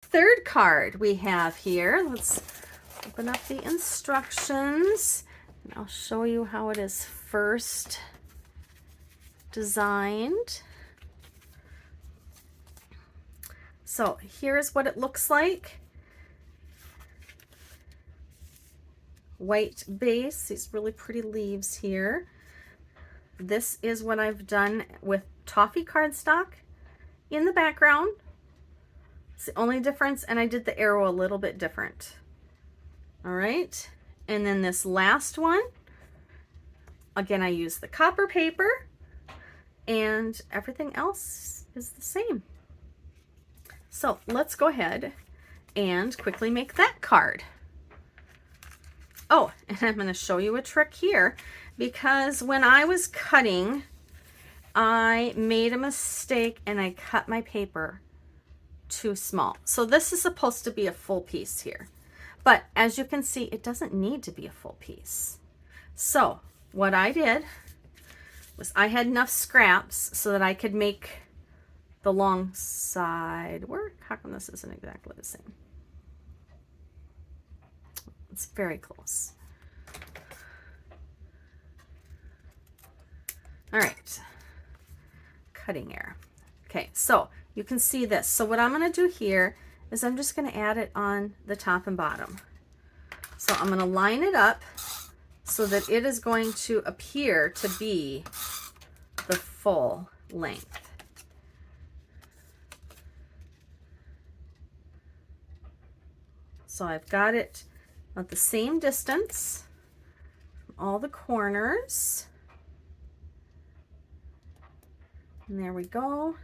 third card we have here. Let's open up the instructions and I'll show you how it is first designed. So here's what it looks like. White base, these really pretty leaves here. This is what I've done with toffee cardstock in the background. It's the only difference, and I did the arrow a little bit different. All right, and then this last one, again, I used the copper paper, and everything else is the same. So let's go ahead and quickly make that card. Oh, and I'm going to show you a trick here, because when I was cutting, I made a mistake and I cut my paper too small. So this is supposed to be a full piece here, but as you can see, it doesn't need to be a full piece. So what I did was I had enough scraps so that I could make the long side work. How come this isn't exactly the same? It's very close. All right, cutting error. Okay, so you can see this. So what I'm going to do here is I'm just going to add it on the top and bottom. So I'm going to line it up so that it is going to appear to be the full length. So I've got it at the same distance from all the corners. And there we go.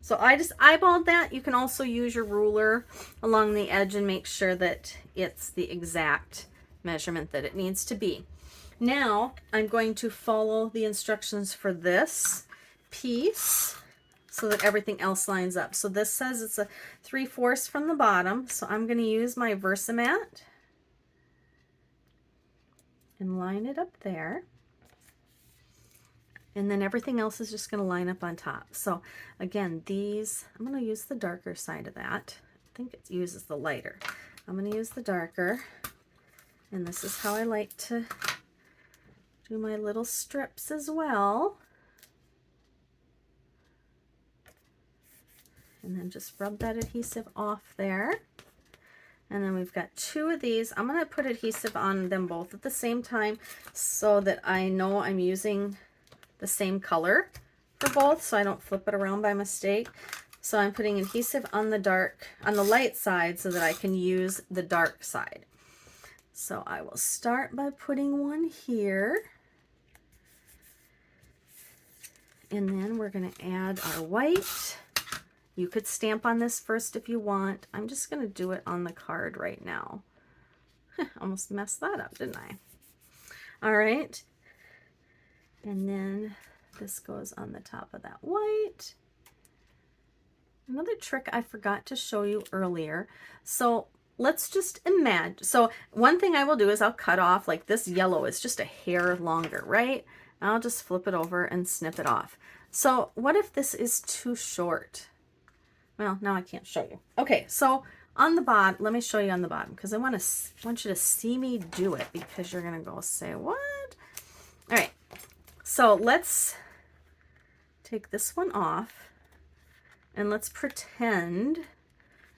So I just eyeballed that. You can also use your ruler along the edge and make sure that it's the exact measurement that it needs to be. Now I'm going to follow the instructions for this piece so that everything else lines up. So this says it's a 3/4 from the bottom. So I'm going to use my Versamat and line it up there. And then everything else is just going to line up on top. So again, these, I'm going to use the darker side of that. I think it uses the lighter. I'm going to use the darker. And this is how I like to do my little strips as well. And then just rub that adhesive off there. And then we've got 2 of these. I'm going to put adhesive on them both at the same time so that I know I'm using the same color for both, so I don't flip it around by mistake. So I'm putting adhesive on the light side so that I can use the dark side. So I will start by putting one here. And then we're going to add our white. You could stamp on this first if you want. I'm just going to do it on the card right now. Almost messed that up, didn't I? All right. And then this goes on the top of that white. Another trick I forgot to show you earlier. So let's just imagine. So one thing I will do is I'll cut off, like this yellow is just a hair longer, right? I'll just flip it over and snip it off. So what if this is too short? Well, now I can't show you. Okay, so on the bottom, let me show you on the bottom because I want you to see me do it, because you're going to go say, what? All right. So let's take this one off and let's pretend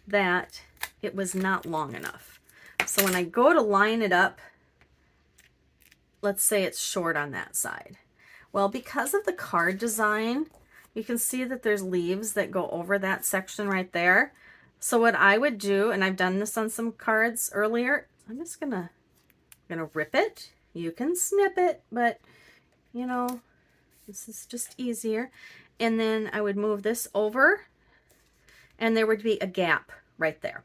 that it was not long enough. So when I go to line it up, let's say it's short on that side. Well, because of the card design, you can see that there's leaves that go over that section right there. So what I would do, and I've done this on some cards earlier, I'm just gonna rip it. You can snip it, but you know, this is just easier. And then I would move this over and there would be a gap right there.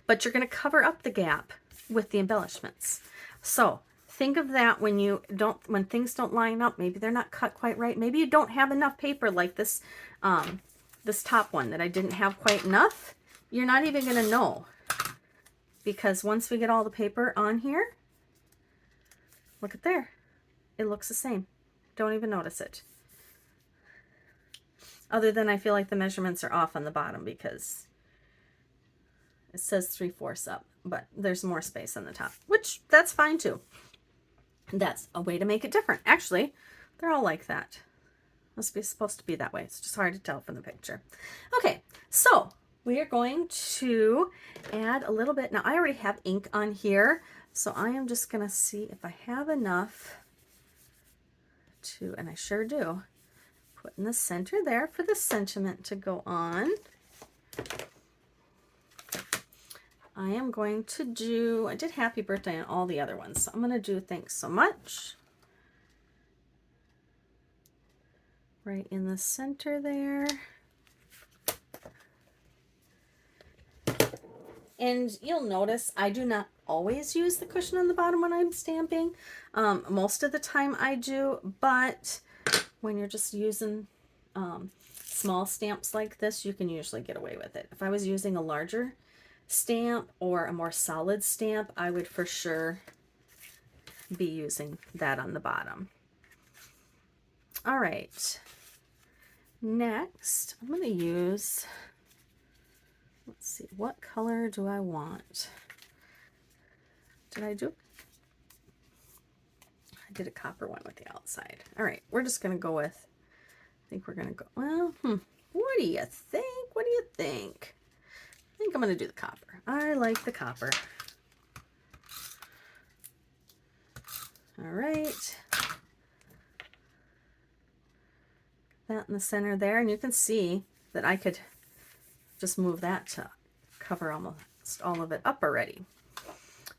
But you're going to cover up the gap with the embellishments. So think of that when things don't line up. Maybe they're not cut quite right. Maybe you don't have enough paper, like this, this top one that I didn't have quite enough. You're not even going to know, because once we get all the paper on here, look at there. It looks the same. Don't even notice it. Other than I feel like the measurements are off on the bottom because It says 3/4 up, but there's more space on the top, which that's fine too. That's a way to make it different. Actually, they're all like that. Must be supposed to be that way. It's just hard to tell from the picture. Okay, so we are going to add a little bit. Now I already have ink on here, so I am just gonna see if I have enough to, and I sure do, put in the center there for the sentiment to go on. I am going to do, I did happy birthday on all the other ones, so I'm going to do thanks so much. Right in the center there. And you'll notice I do not always use the cushion on the bottom when I'm stamping. Most of the time I do, but when you're just using small stamps like this, you can usually get away with it. If I was using a larger stamp or a more solid stamp, I would for sure be using that on the bottom. All right, next I'm going to use, let's see, what color do I want? I did a copper one with the outside. All right, we're just going to go with, I think we're going to go, well, what do you think? What do you think? I think I'm going to do the copper. I like the copper. All right. That in the center there, and you can see that I could just move that to cover almost all of it up already.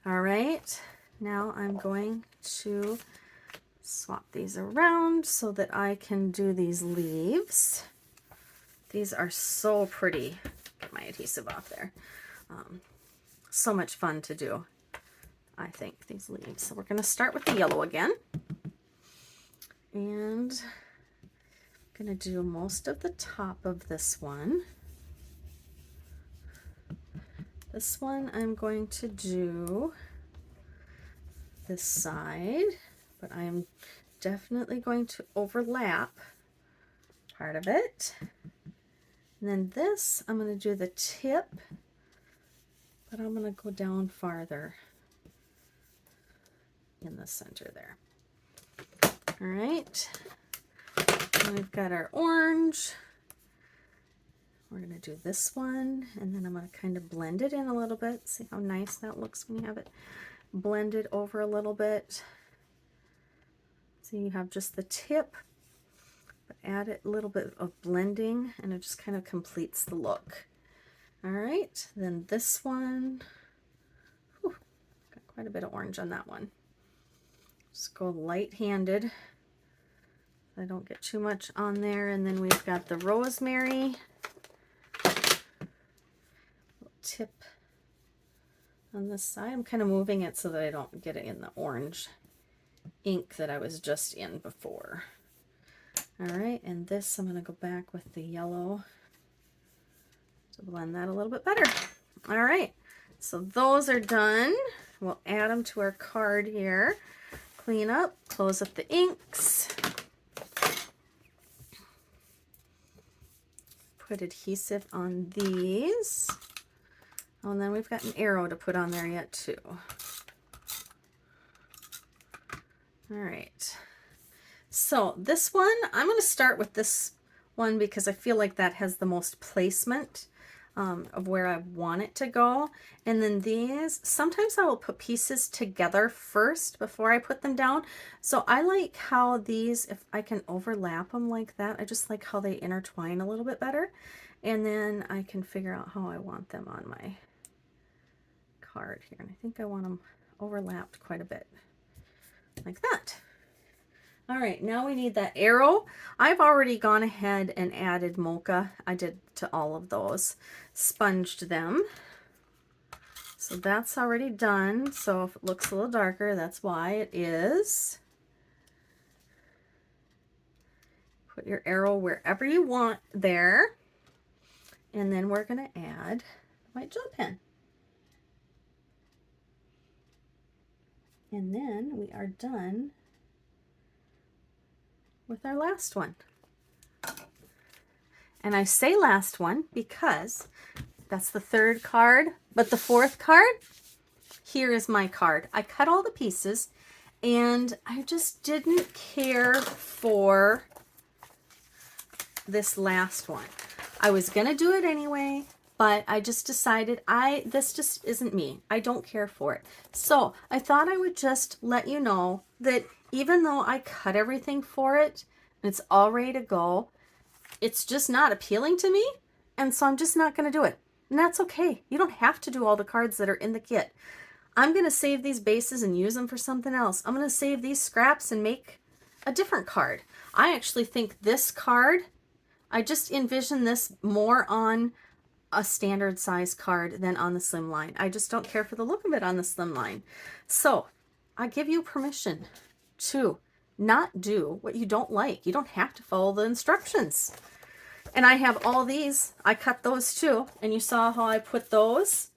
All right, now I'm going to swap these around so that I can do these leaves. These are so pretty. Get my adhesive off there. So much fun to do, I think, these leaves. So we're going to start with the yellow again. And I'm going to do most of the top of this one. This one I'm going to do this side, but I am definitely going to overlap part of it. And then this, I'm going to do the tip, but I'm going to go down farther in the center there. All right, and we've got our orange. We're going to do this one, and then I'm going to kind of blend it in a little bit. See how nice that looks when you have it blended over a little bit. So you have just the tip, but add a little bit of blending, and it just kind of completes the look. All right, then this one, whew, got quite a bit of orange on that one. Just go light-handed. I don't get too much on there. And then we've got the rosemary. Tip on this side. I'm kind of moving it so that I don't get it in the orange ink that I was just in before. All right, and this I'm going to go back with the yellow to blend that a little bit better. All right, so those are done. We'll add them to our card here. Clean up, close up the inks. Put adhesive on these. Oh, and then we've got an arrow to put on there yet too. All right. So this one, I'm going to start with this one because I feel like that has the most placement of where I want it to go. And then these, sometimes I will put pieces together first before I put them down. So I like how these, if I can overlap them like that, I just like how they intertwine a little bit better. And then I can figure out how I want them on my card here. And I think I want them overlapped quite a bit, like that. All right, now we need that arrow. I've already gone ahead and added mocha. I did to all of those, sponged them. So that's already done. So if it looks a little darker, that's why it is. Put your arrow wherever you want there. And then we're going to add the white gel pen. And then we are done with our last one. And I say last one because That's the third card. But the fourth card, here is my card. I cut all the pieces and I just didn't care for this last one. I was going to do it anyway, but I just decided this just isn't me. I don't care for it. So I thought I would just let you know that even though I cut everything for it and it's all ready to go, it's just not appealing to me. And so I'm just not going to do it. And that's okay. You don't have to do all the cards that are in the kit. I'm going to save these bases and use them for something else. I'm going to save these scraps and make a different card. I actually think this card, I just envision this more on a standard size card than on the slim line. I just don't care for the look of it on the slim line. So I give you permission to not do what you don't like. You don't have to follow the instructions. And I have all these. I cut those too. And you saw how I put those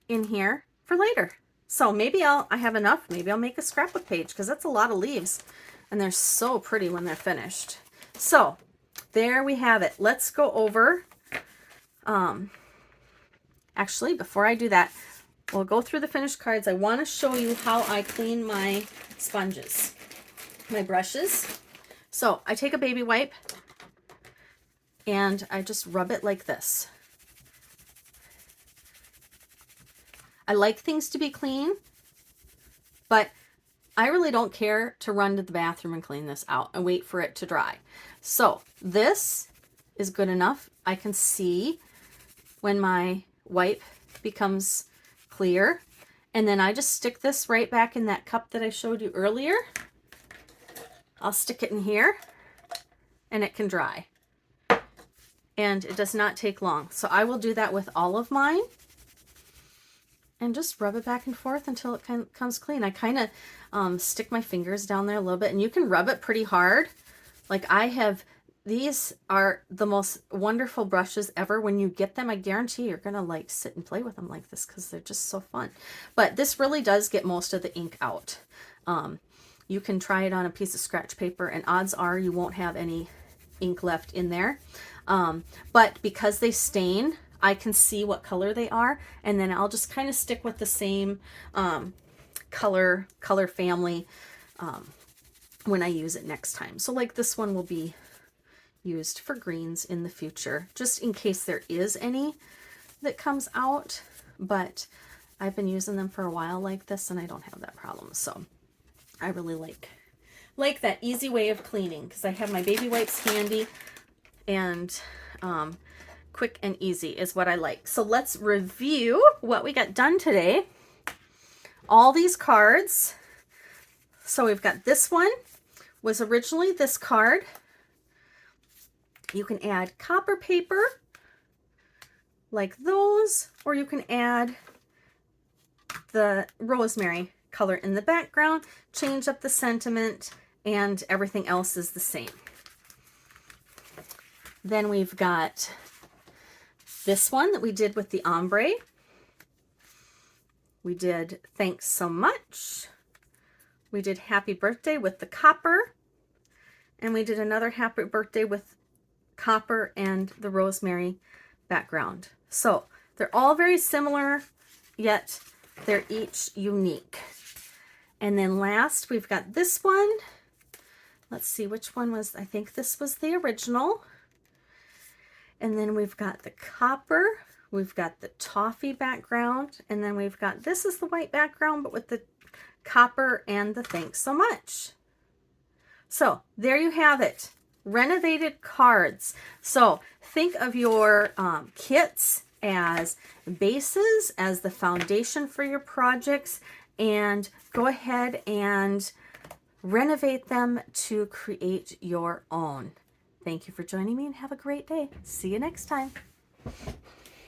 in here for later. So maybe I have enough. Maybe I'll make a scrapbook page because that's a lot of leaves. And they're so pretty when they're finished. So there we have it. Let's go over. Actually, before I do that, we'll go through the finished cards. I want to show you how I clean my sponges, my brushes. So I take a baby wipe and I just rub it like this. I like things to be clean, but I really don't care to run to the bathroom and clean this out and wait for it to dry. So this is good enough. I can see when my wipe becomes clear. And then I just stick this right back in that cup that I showed you earlier. I'll stick it in here and it can dry. And it does not take long. So I will do that with all of mine. And just rub it back and forth until it comes clean. I kind of stick my fingers down there a little bit. And you can rub it pretty hard. Like I have, these are the most wonderful brushes ever. When you get them, I guarantee you're going to like sit and play with them like this because they're just so fun. But this really does get most of the ink out. You can try it on a piece of scratch paper and odds are you won't have any ink left in there. But because they stain, I can see what color they are, and then I'll just kind of stick with the same color family when I use it next time. So like this one will be used for greens in the future, just in case there is any that comes out, but I've been using them for a while like this and I don't have that problem. So I really like that easy way of cleaning because I have my baby wipes handy, and quick and easy is what I like. So let's review what we got done today. All these cards. So we've got this one was originally this card. You can add copper paper like those, or you can add the rosemary color in the background, change up the sentiment, and everything else is the same. Then we've got this one that we did with the ombre. We did thanks so much. We did happy birthday with the copper. And we did another happy birthday with copper and the rosemary background. So they're all very similar, yet they're each unique. And then last we've got this one. Let's see which one was, I think this was the original. And then we've got the copper, we've got the toffee background, and then we've got, this is the white background, but with the copper and the thanks so much. So there you have it, renovated cards. So think of your kits as bases, as the foundation for your projects, and go ahead and renovate them to create your own. Thank you for joining me and have a great day. See you next time.